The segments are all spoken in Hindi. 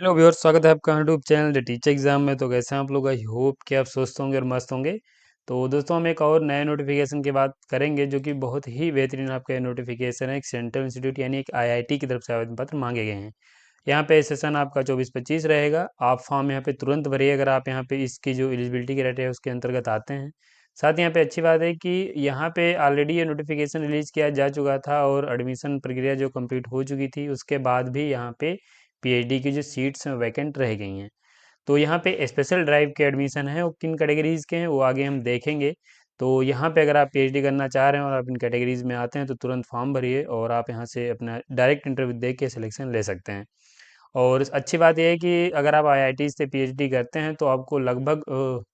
हेलो व्यूअर्स, स्वागत है आपका YouTube channel the teacher exam में। तो कैसे हैं आप लोग? आई होप कि आप स्वस्थ होंगे और मस्त होंगे। तो दोस्तों, हम एक और नए नोटिफिकेशन की बात करेंगे जो कि बहुत ही बेहतरीन आपका नोटिफिकेशन है। एक सेंट्रल इंस्टीट्यूट यानी एक आईआईटी की तरफ से आवेदन पत्र मांगे गए हैं। यहाँ पे सेशन आपका 24-25 रहेगा। आप फॉर्म यहाँ पे तुरंत भरिए अगर आप यहाँ पे इसकी जो एलिजिबिलिटी क्राइटेरिया है उसके अंतर्गत आते हैं। साथ ही यहाँ पे अच्छी बात है कि यहाँ पे ऑलरेडी ये नोटिफिकेशन रिलीज किया जा चुका था और एडमिशन प्रक्रिया जो कंप्लीट हो चुकी थी उसके बाद भी यहाँ पे पीएचडी की जो सीट्स हैं वैकेंट रह गई हैं। तो यहाँ पे स्पेशल ड्राइव के एडमिशन है, वो किन कैटेगरीज के हैं वो आगे हम देखेंगे। तो यहाँ पे अगर आप पीएचडी करना चाह रहे हैं और आप इन कैटेगरीज में आते हैं तो तुरंत फॉर्म भरिए और आप यहाँ से अपना डायरेक्ट इंटरव्यू दे के सिलेक्शन ले सकते हैं। और अच्छी बात यह है कि अगर आप आईआईटी से पीएचडी करते हैं तो आपको लगभग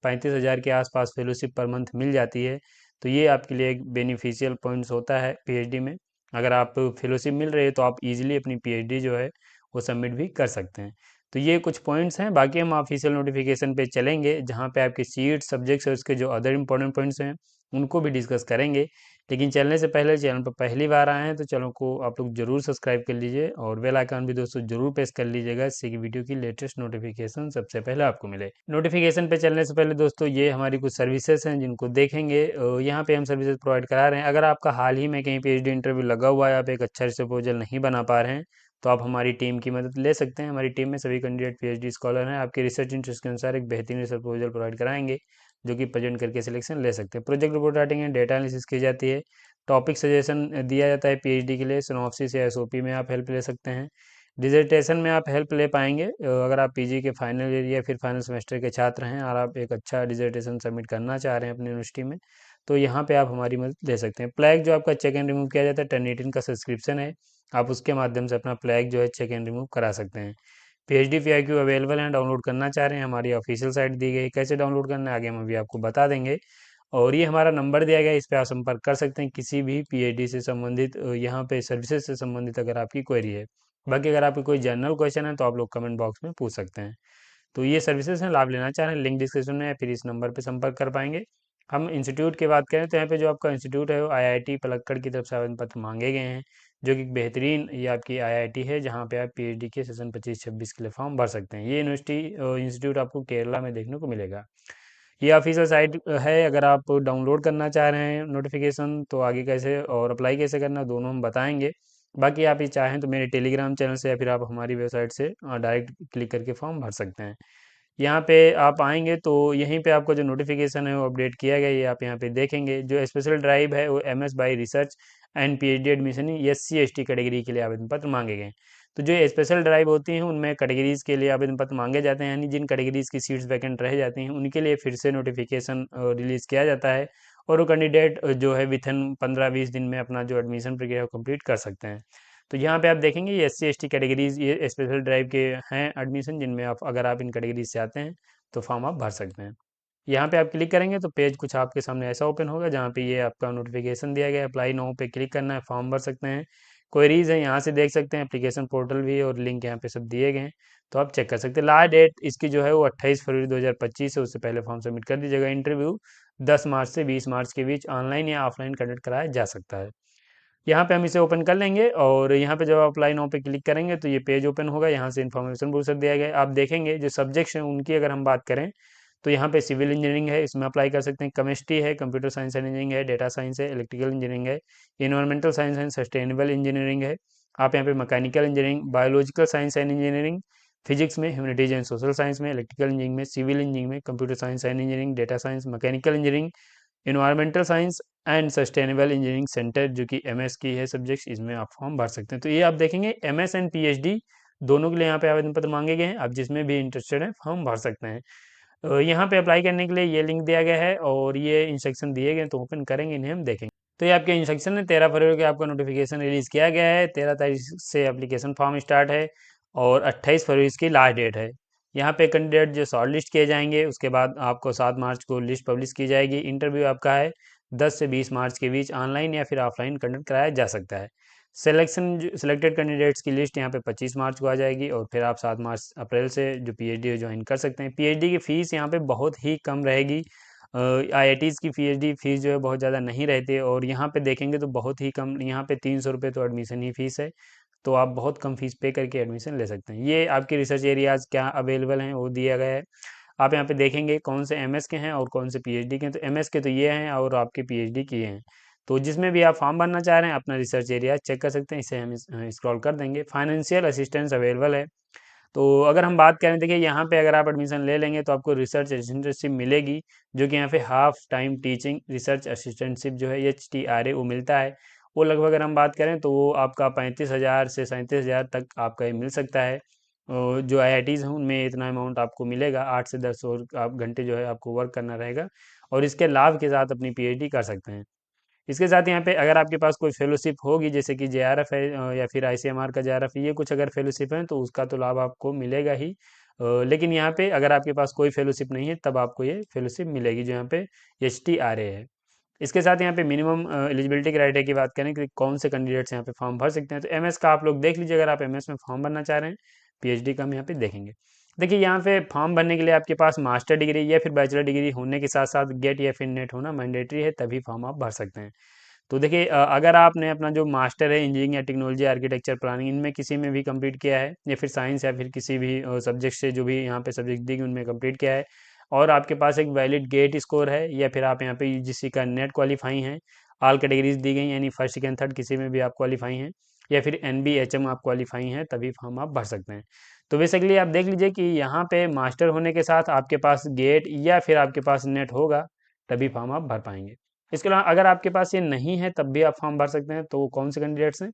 35,000 के आसपास फेलोशिप पर मंथ मिल जाती है। तो ये आपके लिए एक बेनिफिशियल पॉइंट्स होता है पीएचडी में। अगर आप फेलोशिप मिल रही है तो आप इजीली अपनी पीएचडी जो है वो सबमिट भी कर सकते हैं। तो ये कुछ पॉइंट्स हैं। बाकी हम ऑफिशियल नोटिफिकेशन पे चलेंगे जहाँ पे आपके सीट सब्जेक्ट्स और उसके जो अदर इंपॉर्टेंट पॉइंट्स हैं उनको भी डिस्कस करेंगे। लेकिन चलने से पहले चैनल पर पहली बार आए हैं तो चैनल को आप लोग जरूर सब्सक्राइब कर लीजिए और बेल आइकन भी दोस्तों जरूर प्रेस कर लीजिएगा, इससे कि वीडियो की लेटेस्ट नोटिफिकेशन सबसे पहले आपको मिले। नोटिफिकेशन पे चलने से पहले दोस्तों ये हमारी कुछ सर्विसेज हैं जिनको देखेंगे। यहाँ पे हम सर्विसेज प्रोवाइड करा रहे हैं। अगर आपका हाल ही में कहीं पीएचडी इंटरव्यू लगा हुआ है, आप एक अच्छा प्रपोजल नहीं बना पा रहे हैं तो आप हमारी टीम की मदद ले सकते हैं। हमारी टीम में सभी कैंडिडेट पीएचडी स्कॉलर हैं। आपके रिसर्च इंटरेस्ट के अनुसार एक बेहतरीन रिसर्च प्रपोजल प्रोवाइड कराएंगे जो कि प्रेजेंट करके सिलेक्शन ले सकते हैं। प्रोजेक्ट रिपोर्ट राइटिंग है, डेटा एनालिसिस की जाती है, टॉपिक सजेशन दिया जाता है पीएचडी के लिए। सिनॉप्सिस या एसओपी में आप हेल्प ले सकते हैं। डिसर्टेशन में आप हेल्प ले पाएंगे अगर आप पीजी के फाइनल ईयर या फिर फाइनल सेमेस्टर के छात्र हैं और आप एक अच्छा डिसर्टेशन सबमिट करना चाह रहे हैं अपनी यूनिवर्सिटी में तो यहाँ पे आप हमारी मदद ले सकते हैं। प्लैग जो आपका चेक एंड रिमूव किया जाता है, टर्निटिन का सब्सक्रिप्शन है, आप उसके माध्यम से अपना फ्लैग जो है चेक एंड रिमूव करा सकते हैं। पीएचडी पीआईक्यू अवेलेबल है, डाउनलोड करना चाह रहे हैं हमारी ऑफिशियल साइट दी गई, कैसे डाउनलोड करना है आगे हम अभी आपको बता देंगे। और ये हमारा नंबर दिया गया है, इस पे आप संपर्क कर सकते हैं किसी भी पीएचडी से संबंधित यहाँ पे सर्विसेज से संबंधित अगर आपकी क्वेरी है। बाकी अगर आपकी कोई जनरल क्वेश्चन है तो आप लोग कमेंट बॉक्स में पूछ सकते हैं। तो ये सर्विसेज हैं, लाभ लेना चाह रहे हैं, लिंक डिस्क्रिप्शन में है, फिर इस नंबर पे संपर्क कर पाएंगे। हम इंस्टीट्यूट की बात करें तो यहाँ पे जो आपका इंस्टीट्यूट है वो आईआईटी पलक्कड़ की तरफ से आवेदन पत्र मांगे गए हैं जो कि बेहतरीन ये आपकी आईआईटी है जहाँ पे आप पीएचडी के सेशन 25-26 के लिए फॉर्म भर सकते हैं। ये यूनिवर्सिटी इंस्टीट्यूट आपको केरला में देखने को मिलेगा। ये ऑफिशियल साइट है। अगर आप डाउनलोड करना चाह रहे हैं नोटिफिकेशन तो आगे कैसे और अप्लाई कैसे करना दोनों हम बताएंगे। बाकी आप ये चाहें तो मेरे टेलीग्राम चैनल से या फिर आप हमारी वेबसाइट से डायरेक्ट क्लिक करके फॉर्म भर सकते हैं। यहाँ पे आप आएंगे तो यहीं पे आपको जो नोटिफिकेशन है वो अपडेट किया गया है, ये आप यहाँ पे देखेंगे। जो स्पेशल ड्राइव है वो MS by research and PhD admission SC ST category के लिए आवेदन पत्र मांगे गए। तो जो स्पेशल ड्राइव होती हैं उनमें कैटेगरीज के लिए आवेदन पत्र मांगे जाते हैं, यानी जिन कैटेगरीज की सीट्स वैकेंट रह जाती हैं उनके लिए फिर से नोटिफिकेशन रिलीज किया जाता है और वो कैंडिडेट जो है विथ इन 15-20 दिन में अपना जो एडमिशन प्रक्रिया है कंप्लीट कर सकते हैं। तो यहाँ पे आप देखेंगे ये एससी एसटी कैटेगरीज ये स्पेशल ड्राइव के हैं एडमिशन, जिनमें आप अगर आप इन कैटेगरीज से आते हैं तो फॉर्म आप भर सकते हैं। यहाँ पे आप क्लिक करेंगे तो पेज कुछ आपके सामने ऐसा ओपन होगा जहाँ पे ये आपका नोटिफिकेशन दिया गया है, अप्लाई नाउ पे क्लिक करना है, फॉर्म भर सकते हैं। क्वेरीज है यहाँ से देख सकते हैं, एप्लीकेशन पोर्टल भी है और लिंक यहाँ पे सब दिए गए हैं तो आप चेक कर सकते हैं। लास्ट डेट इसकी जो है वो 28 फरवरी 2025 है, उससे पहले फॉर्म सबमिट कर दीजिएगा। इंटरव्यू 10 मार्च से 20 मार्च के बीच ऑनलाइन या ऑफलाइन कंडक्ट कराया जा सकता है। यहाँ पे हम इसे ओपन कर लेंगे और यहाँ पे जब आप अप्लाई नाउ पे क्लिक करेंगे तो ये पेज ओपन होगा। यहाँ से इन्फॉर्मेशन ब्रोशर दिया गया है, आप देखेंगे जो सब्जेक्ट्स हैं उनकी अगर हम बात करें तो यहाँ पे सिविल इंजीनियरिंग है, इसमें अप्लाई कर सकते हैं। केमिस्ट्री है, कंप्यूटर साइंस एंड इंजीनियरिंग है, डेटा साइंस है, इलेक्ट्रिकल इंजीनियरिंग है, environmental science and sustainable engineering है। आप यहाँ पे mechanical engineering, biological science and engineering, physics में, ह्यूमैनिटीज एंड सोशल साइंस में, इलेक्ट्रिकल इंजीनियरिंग में, सिविल इंजीनियरिंग में, computer science and engineering, data science, mechanical engineering, environmental science and sustainable engineering centre जो कि एमएस की है सब्जेक्ट्स, इसमें आप फॉर्म भर सकते हैं। तो ये आप देखेंगे एमएस एंड पीएचडी दोनों के लिए यहाँ पे आवेदन पत्र मांगे गए हैं, आप जिसमें भी इंटरेस्टेड हैं फॉर्म भर सकते हैं। यहाँ पे अप्लाई करने के लिए ये लिंक दिया गया है और ये इंस्ट्रक्शन दिए गए हैं, तो ओपन करेंगे इन्हें हम देखेंगे। तो ये आपके इंस्ट्रक्शन है, 13 फरवरी को आपका नोटिफिकेशन रिलीज किया गया है, 13 तारीख से एप्लीकेशन फॉर्म स्टार्ट है और 28 फरवरी इसकी लास्ट डेट है। यहाँ पे कैंडिडेट जो शॉर्ट लिस्ट किए जाएंगे उसके बाद आपको 7 मार्च को लिस्ट पब्लिश की जाएगी। इंटरव्यू आपका है 10 से 20 मार्च के बीच ऑनलाइन या फिर ऑफलाइन कंडक्ट कराया जा सकता है। सिलेक्टेड कैंडिडेट्स की लिस्ट यहाँ पे 25 मार्च को आ जाएगी और फिर आप 7 मार्च अप्रैल से जो पीएचडी ज्वाइन कर सकते हैं। पीएचडी की फ़ीस यहाँ पे बहुत ही कम रहेगी। आईआईटीज़ की पीएचडी फीस जो है बहुत ज़्यादा नहीं रहती है और यहाँ पे देखेंगे तो बहुत ही कम, यहाँ पे 300 रुपये तो एडमिशन ही फीस है। तो आप बहुत कम फीस पे करके एडमिशन ले सकते हैं। ये आपके रिसर्च एरियाज़ क्या अवेलेबल हैं वो दिया गया है। आप यहाँ पे देखेंगे कौन से एमएस के हैं और कौन से पीएचडी के हैं। तो एमएस के तो ये हैं और आपके पीएचडी के ये हैं। तो जिसमें भी आप फॉर्म भरना चाह रहे हैं अपना रिसर्च एरिया चेक कर सकते हैं। इसे हम स्क्रॉल कर देंगे। फाइनेंशियल असिस्टेंस अवेलेबल है। तो अगर हम बात करें, देखिए यहाँ पे अगर आप एडमिशन ले लेंगे तो आपको रिसर्च असिस्टेंटशिप मिलेगी, जो कि यहाँ पे half time teaching research assistantship जो है HTRA वो मिलता है। वो लगभग अगर हम बात करें तो वो आपका 35,000 से 37,000 तक आपका ये मिल सकता है। और जो IITs हैं उनमें इतना अमाउंट आपको मिलेगा। 8 से 10 और आप घंटे जो है आपको वर्क करना रहेगा और इसके लाभ के साथ अपनी PhD कर सकते हैं। इसके साथ यहाँ पे अगर आपके पास कोई फेलोशिप होगी, जैसे कि JRF है या फिर ICMR का JRF, ये कुछ अगर फेलोशिप है तो उसका तो लाभ आपको मिलेगा ही। लेकिन यहाँ पे अगर आपके पास कोई फेलोशिप नहीं है तब आपको ये फेलोशिप मिलेगी, जो यहाँ पे HTRA है। इसके साथ यहाँ पे मिनिमम एलिजिबिलिटी क्राइटेरिया की बात करें कि कौन से कैंडिडेट्स यहाँ पे फॉर्म भर सकते हैं, तो MS का आप लोग देख लीजिए अगर आप MS में फॉर्म भरना चाह रहे हैं। PhD का हम यहाँ पे देखेंगे। देखिए यहाँ पे फॉर्म भरने के लिए आपके पास मास्टर डिग्री या फिर बैचलर डिग्री होने के साथ साथ गेट या फिर नेट होना मैंडेटरी है, तभी फॉर्म आप भर सकते हैं। तो देखिए अगर आपने अपना जो मास्टर है इंजीनियरिंग या टेक्नोलॉजी आर्किटेक्चर प्लानिंग इनमें किसी में भी कंप्लीट किया है, या फिर साइंस या फिर किसी भी सब्जेक्ट से जो भी यहाँ पे सब्जेक्ट दी गई उनमें कंप्लीट किया है, और आपके पास एक वैलिड गेट स्कोर है, या फिर आप यहाँ पे UGC का नेट क्वालिफाई हैं, ऑल कैटेगरीज दी गई यानी फर्स्ट सेकंड थर्ड किसी में भी आप क्वालिफाई हैं, या फिर NBHM आप क्वालिफाई हैं, तभी फॉर्म आप भर सकते हैं। तो बेसिकली आप देख लीजिए कि यहाँ पे मास्टर होने के साथ आपके पास गेट या फिर आपके पास नेट होगा, तभी फॉर्म आप भर पाएंगे। इसके अलावा अगर आपके पास ये नहीं है तब भी आप फॉर्म भर सकते हैं। तो कौन से कैंडिडेट्स हैं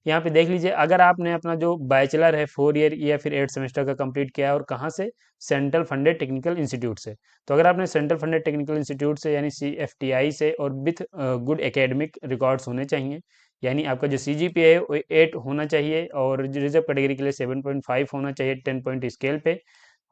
यहाँ पे देख लीजिए। अगर आपने अपना जो बैचलर है 4 ईयर या फिर 8 सेमेस्टर का कंप्लीट किया है, और कहाँ से, सेंट्रल फंडेड टेक्निकल इंस्टीट्यूट से। तो अगर आपने सेंट्रल फंडेड टेक्निकल इंस्टीट्यूट से यानी CFTI से, और विथ गुड एकेडमिक रिकॉर्ड्स होने चाहिए, यानी आपका जो CGPA है वो 8 होना चाहिए, और रिजर्व कैटेगरी के लिए 7.5 होना चाहिए 10 पॉइंट स्केल पे।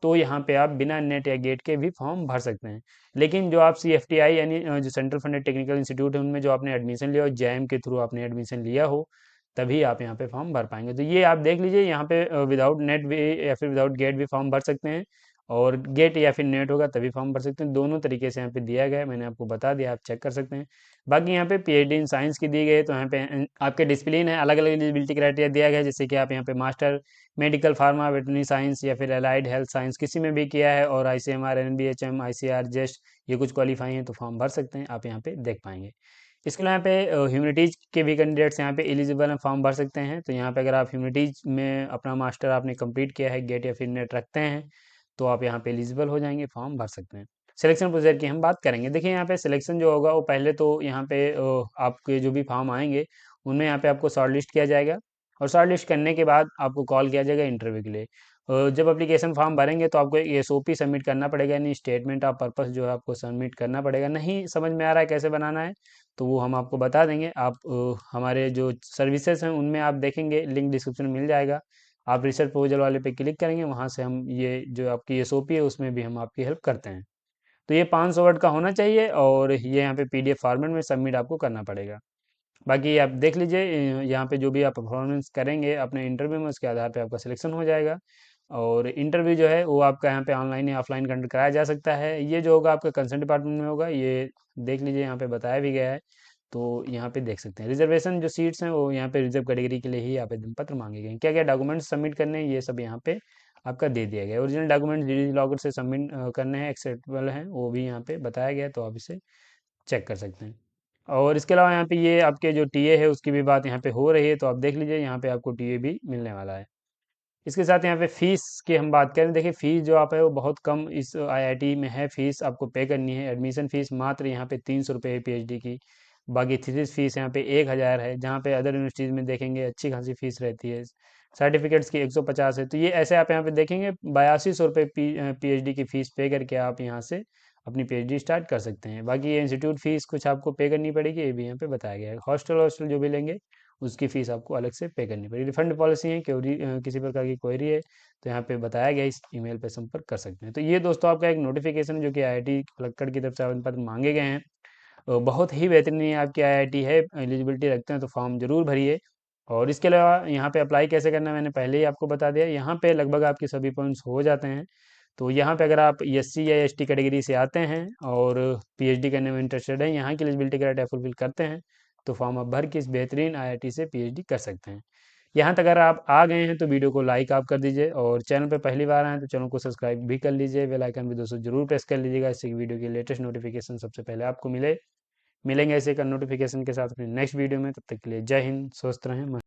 तो यहाँ पे आप बिना नेट या गेट के भी फॉर्म भर सकते हैं। लेकिन जो आप CFTI यानी जो सेंट्रल फंडेड टेक्निकल इंस्टीट्यूट है उनमें जो आपने एडमिशन लिया हो, JAM के थ्रू आपने एडमिशन लिया हो, तभी आप यहाँ पे फॉर्म भर पाएंगे। तो ये आप देख लीजिए यहाँ पे विदाउट नेट भी या फिर विदाउट गेट भी फॉर्म भर सकते हैं, और गेट या फिर नेट होगा तभी फॉर्म भर सकते हैं। दोनों तरीके से यहाँ पे दिया गया है, मैंने आपको बता दिया, आप चेक कर सकते हैं। बाकी यहाँ पे PhD इन साइंस की दी गई है, तो यहाँ पे आपके डिसिप्लिन है, अलग अलग एलिजिबिलिटी क्राइटेरिया दिया गया है, जैसे कि आप यहाँ पे master medical pharma veterinary science या फिर अलाइड हेल्थ साइंस किसी में भी किया है, और ICMR NBHM ICR जेस्ट ये कुछ क्वालिफाई हैं, तो फॉर्म भर सकते हैं, आप यहाँ पे देख पाएंगे। इसके अलावा यहाँ पे ह्यूमैनिटीज़ के भी कैंडिडेट्स यहाँ पे एलिजिबल हैं, फॉर्म भर सकते हैं। तो यहाँ पे अगर आप ह्यूमैनिटीज़ में अपना मास्टर आपने कंप्लीट किया है, गेट या फिर नेट रखते हैं, तो आप यहाँ पे एलिजिबल हो जाएंगे, फॉर्म भर सकते हैं। सिलेक्शन प्रोसीजर की हम बात करेंगे। देखिए यहाँ पे सिलेक्शन जो होगा वो पहले तो यहाँ पे आपके जो भी फॉर्म आएंगे उनमें यहाँ पे आपको शॉर्ट लिस्ट किया जाएगा, और शॉर्ट लिस्ट करने के बाद आपको कॉल किया जाएगा इंटरव्यू के लिए। जब एप्लीकेशन फॉर्म भरेंगे तो आपको एक SOP सबमिट करना पड़ेगा, यानी स्टेटमेंट ऑफ पर्पस जो है आपको सबमिट करना पड़ेगा। नहीं समझ में आ रहा है कैसे बनाना है, तो वो हम आपको बता देंगे। आप हमारे जो सर्विसेज हैं उनमें आप देखेंगे, लिंक डिस्क्रिप्शन में मिल जाएगा। आप रिसर्च प्रपोजल वाले पे क्लिक करेंगे, वहाँ से हम ये जो आपकी SOP है उसमें भी हम आपकी हेल्प करते हैं। तो ये 500 वर्ड का होना चाहिए, और ये यहाँ पे PDF फॉर्मेट में सबमिट आपको करना पड़ेगा। बाकी आप देख लीजिए यहाँ पे जो भी आप परफॉर्मेंस करेंगे अपने इंटरव्यू में, उसके आधार पे आपका सिलेक्शन हो जाएगा। और इंटरव्यू जो है वो आपका यहाँ पे ऑनलाइन या ऑफलाइन कंडक्ट कराया जा सकता है। ये जो होगा आपका कंसर्न डिपार्टमेंट में होगा, ये देख लीजिए यहाँ पे बताया भी गया है। तो यहाँ पे देख सकते हैं रिजर्वेशन जो सीट्स हैं वो यहाँ पे रिजर्व कैटेगरी के लिए ही आवेदन पत्र मांगे गए हैं। क्या क्या डॉक्यूमेंट्स सबमिट करने हैं ये सब यहाँ पे आपका दे दिया गया है। ओरिजिनल डॉक्यूमेंट्स डिजी लॉकर से सबमिट करने हैं, एक्सेप्टेबल हैं, वो भी यहाँ पे बताया गया है, तो आप इसे चेक कर सकते हैं। और इसके अलावा यहाँ पे ये आपके जो TA है उसकी भी बात यहाँ पे हो रही है, तो आप देख लीजिए यहाँ पे आपको TA भी मिलने वाला है। इसके साथ यहाँ पे फीस की हम बात करें, देखिए फीस जो आप है वो बहुत कम इस IIT में है। फीस आपको पे करनी है, एडमिशन फीस मात्र यहाँ पे 300 रुपये है PhD की। बाकी थीसिस फीस यहाँ पे 1,000 है, जहाँ पे अदर यूनिवर्सिटीज़ में देखेंगे अच्छी खासी फीस रहती है। सर्टिफिकेट्स की 150 है। तो ये ऐसे आप यहाँ पे देखेंगे 8200 रुपये PhD की फ़ीस पे करके आप यहाँ से अपनी PhD स्टार्ट कर सकते हैं। बाकी ये इंस्टीट्यूट फीस कुछ आपको पे करनी पड़ेगी, ये भी यहाँ पे बताया गया है। हॉस्टल हॉस्टल जो भी लेंगे उसकी फ़ीस आपको अलग से पे करनी पड़ेगी। रिफंड पॉलिसी है, क्योरी किसी प्रकार की क्वेरी है तो यहाँ पे बताया गया, इस ईमेल पे संपर्क कर सकते हैं। तो ये दोस्तों आपका एक नोटिफिकेशन है जो कि IIT कलक्कड़ की तरफ से आवेदन पत्र मांगे गए हैं। बहुत ही बेहतरीन ये आपकी IIT है, एलिजिबिलिटी रखते हैं, तो फॉर्म जरूर भरिए। और इसके अलावा यहाँ पे अप्लाई कैसे करना है मैंने पहले ही आपको बता दिया। यहाँ पे लगभग आपके सभी पॉइंट्स हो जाते हैं। तो यहाँ पे अगर आप SC या ST कैटेगरी से आते हैं और PhD करने में इंटरेस्टेड हैं, यहाँ की एलिजिबिलिटी क्राइटेरिया फुलफिल करते हैं, तो फॉर्म आप भर के इस बेहतरीन IIT से PhD कर सकते हैं। यहाँ तक अगर आप आ गए हैं तो वीडियो को लाइक आप कर दीजिए, और चैनल पे पहली बार आए हैं तो चैनल को सब्सक्राइब भी कर लीजिए, बेल आइकन भी दोस्तों जरूर प्रेस कर लीजिएगा, इससे वीडियो की लेटेस्ट नोटिफिकेशन सबसे पहले आपको मिलेंगे ऐसे एक नोटिफिकेशन के साथ अपनी नेक्स्ट वीडियो में। तब तक के लिए जय हिंद, स्वस्थ रहें।